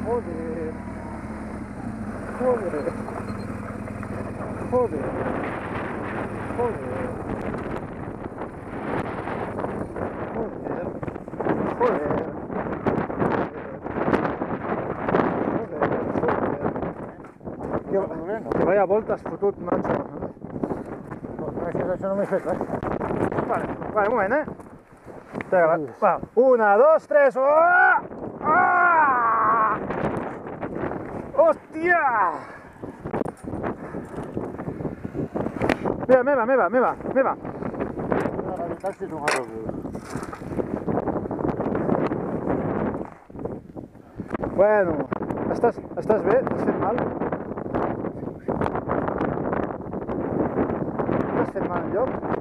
Joder. Joder. Joder. Joder. Joder. Que vaya voltes fotut, macho. Gràcies, això no m'he fet, Vale, un moment, Vinga, va. 1, 2, 3. Hòstia! Meva. La veritat és que és un arrogul. Bueno, estàs bé? T'has fet mal? T'has fet mal enlloc?